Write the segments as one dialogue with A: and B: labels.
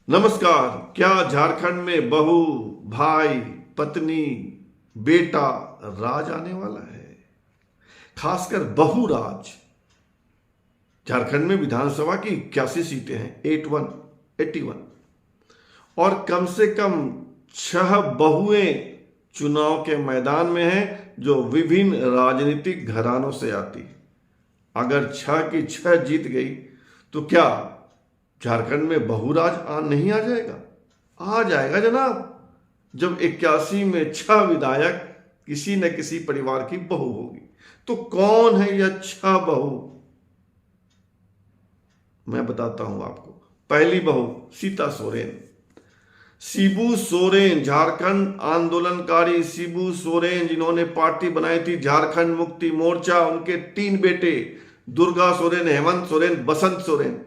A: नमस्कार। क्या झारखंड में बहू, भाई, पत्नी, बेटा राज आने वाला है? खासकर बहू राज। झारखंड में विधानसभा की 81 सीटें हैं, 81 और कम से कम 6 बहुएं चुनाव के मैदान में हैं जो विभिन्न राजनीतिक घरानों से आती है। अगर 6 की 6 जीत गई तो क्या झारखंड में बहुराज नहीं आ जाएगा? आ जाएगा जनाब। जब 81 में 6 विधायक किसी न किसी परिवार की बहू होगी, तो कौन है यह 6 बहू? मैं बताता हूं आपको। पहली बहू सीता सोरेन। शिबू सोरेन, झारखंड आंदोलनकारी शिबू सोरेन, जिन्होंने पार्टी बनाई थी झारखंड मुक्ति मोर्चा। उनके 3 बेटे, दुर्गा सोरेन, हेमंत सोरेन, बसंत सोरेन।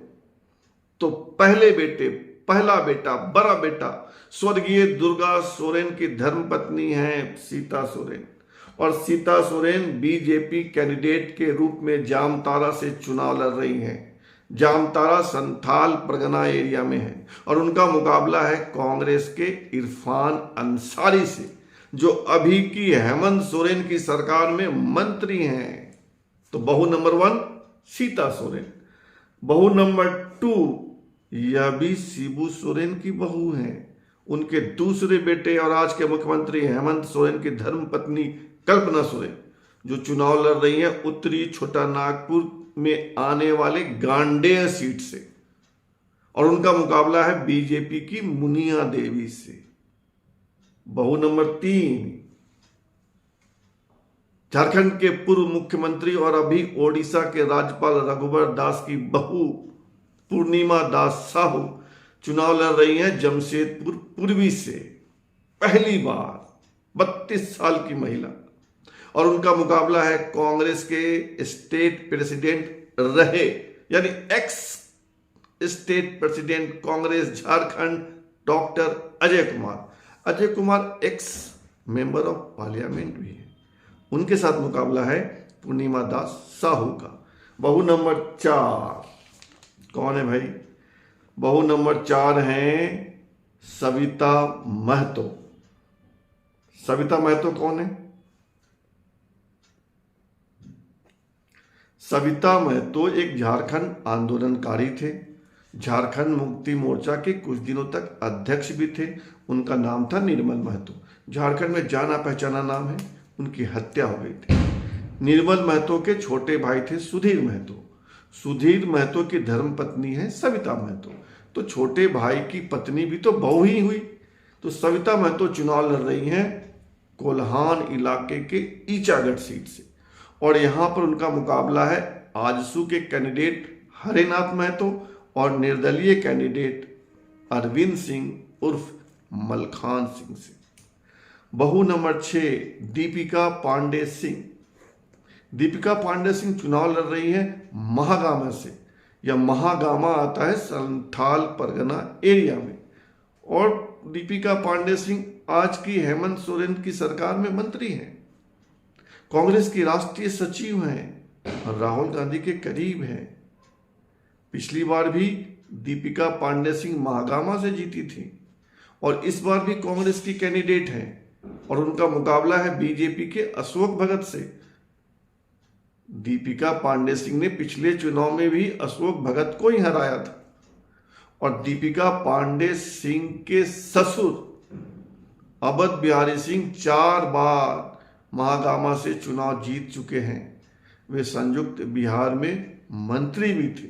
A: तो पहला बेटा, बड़ा बेटा स्वर्गीय दुर्गा सोरेन की धर्मपत्नी है सीता सोरेन। और सीता सोरेन बीजेपी कैंडिडेट के रूप में जामताड़ा से चुनाव लड़ रही हैं। जामताड़ा संथाल परगना एरिया में है और उनका मुकाबला है कांग्रेस के इरफान अंसारी से, जो अभी की हेमंत सोरेन की सरकार में मंत्री हैं। तो बहू नंबर 1 सीता सोरेन। बहू नंबर 2, यह भी शिबू सोरेन की बहू हैं। उनके दूसरे बेटे और आज के मुख्यमंत्री हेमंत सोरेन की धर्मपत्नी कल्पना सोरेन, जो चुनाव लड़ रही है उत्तरी छोटा नागपुर में आने वाले गांडेय सीट से। और उनका मुकाबला है बीजेपी की मुनिया देवी से। बहू नंबर 3, झारखंड के पूर्व मुख्यमंत्री और अभी ओडिशा के राज्यपाल रघुवर दास की बहू पूर्णिमा दास साहू चुनाव लड़ रही हैं जमशेदपुर पूर्वी से। पहली बार 32 साल की महिला। और उनका मुकाबला है कांग्रेस के स्टेट प्रेसिडेंट रहे, यानी x state president Congress Jharkhand, doctor Ajay Kumar. Ajay Kumar x member of parliament भी है। उनके साथ मुकाबला है पूर्णिमा दास साहू का। बहू नंबर 4 कौन है भाई? बहू नंबर 4 हैं सविता महतो। सविता महतो कौन है? सविता महतो एक झारखंड आंदोलनकारी थे। झारखंड मुक्ति मोर्चा के कुछ दिनों तक अध्यक्ष भी थे। उनका नाम था निर्मल महतो। झारखंड में जाना पहचाना नाम है। उनकी हत्या हो गई थी। निर्मल महतो के छोटे भाई थे सुधीर महतो। सुधीर महतो की धर्मपत्नी है सविता महतो। तो छोटे भाई की पत्नी भी तो बहू ही हुई। तो सविता महतो चुनाव लड़ रही हैं कोल्हान इलाके के ईचागढ़ सीट से। और यहां पर उनका मुकाबला है आजसू के कैंडिडेट हरेनाथ महतो और निर्दलीय कैंडिडेट अरविंद सिंह उर्फ मलखान सिंह से। बहू नंबर 6 दीपिका पांडे सिंह। दीपिका पांडे सिंह चुनाव लड़ रही है महागामा से। यह महागामा आता है संथाल परगना एरिया में। और दीपिका पांडे सिंह आज की हेमंत सोरेन की सरकार में मंत्री हैं। कांग्रेस की राष्ट्रीय सचिव हैं और राहुल गांधी के करीब हैं। पिछली बार भी दीपिका पांडे सिंह महागामा से जीती थी और इस बार भी कांग्रेस की कैंडिडेट हैं। और उनका मुकाबला है बीजेपी के अशोक भगत से। दीपिका पांडे सिंह ने पिछले चुनाव में भी अशोक भगत को ही हराया था। और दीपिका पांडे सिंह के ससुर अवध बिहारी सिंह 4 बार महागामा से चुनाव जीत चुके हैं। वे संयुक्त बिहार में मंत्री भी थे।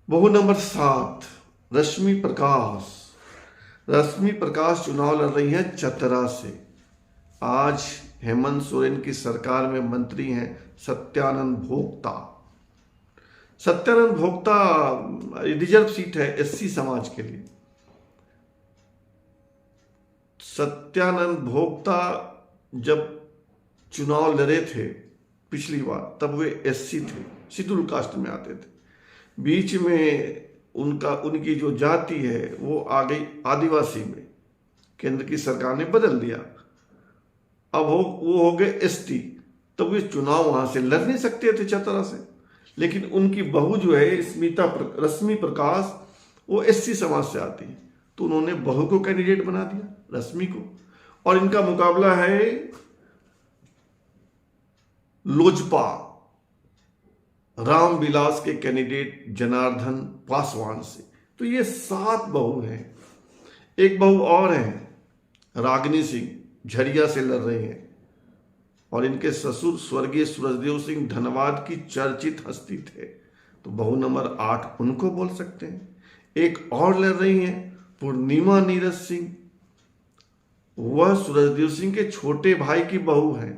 A: बहू नंबर 7 रश्मि प्रकाश। रश्मि प्रकाश चुनाव लड़ रही है चतरा से। आज हेमंत सोरेन की सरकार में मंत्री हैं सत्यानंद भोक्ता। सत्यानंद भोक्ता रिजर्व सीट है एससी समाज के लिए। सत्यानंद भोक्ता जब चुनाव लड़े थे पिछली बार, तब वे एससी थे, शेड्यूल कास्ट में आते थे। बीच में उनकी जो जाति है वो आ गई आदिवासी में। केंद्र की सरकार ने बदल दिया। अब वो हो गए एसटी। तो वे चुनाव वहां से लड़ नहीं सकते थे चतरा से। लेकिन उनकी बहू जो है रश्मि प्रकाश, वो एससी समाज से आती है, तो उन्होंने बहू को कैंडिडेट बना दिया, रश्मि को। और इनका मुकाबला है लोजपा रामविलास के कैंडिडेट जनार्दन पासवान से। तो ये 7 बहू हैं। एक बहू और है रागिनी सिंह, झरिया से लड़ रही हैं, और इनके ससुर स्वर्गीय सूरजदेव सिंह धनबाद की चर्चित हस्ती थे, तो बहू नंबर 8 उनको बोल सकते हैं। एक और लड़ रही हैं पूर्णिमा नीरज सिंह, वह सूरजदेव सिंह के छोटे भाई की बहू है,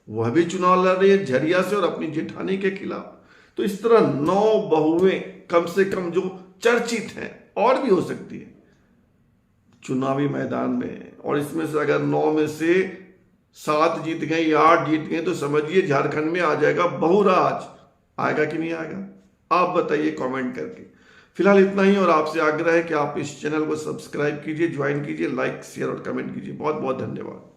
A: वह भी चुनाव लड़ रही है झरिया से और अपनी जेठानी के खिलाफ। तो इस तरह 9 बहुएं कम से कम जो चर्चित हैं, और भी हो सकती है चुनावी मैदान में। और इसमें से अगर 9 में से 7 जीत गए या 8 जीत गए तो समझिए झारखंड में आ जाएगा बहुराज। आएगा कि नहीं आएगा, आप बताइए कमेंट करके। फिलहाल इतना ही, और आपसे आग्रह है कि आप इस चैनल को सब्सक्राइब कीजिए, ज्वाइन कीजिए, लाइक शेयर और कमेंट कीजिए। बहुत बहुत धन्यवाद।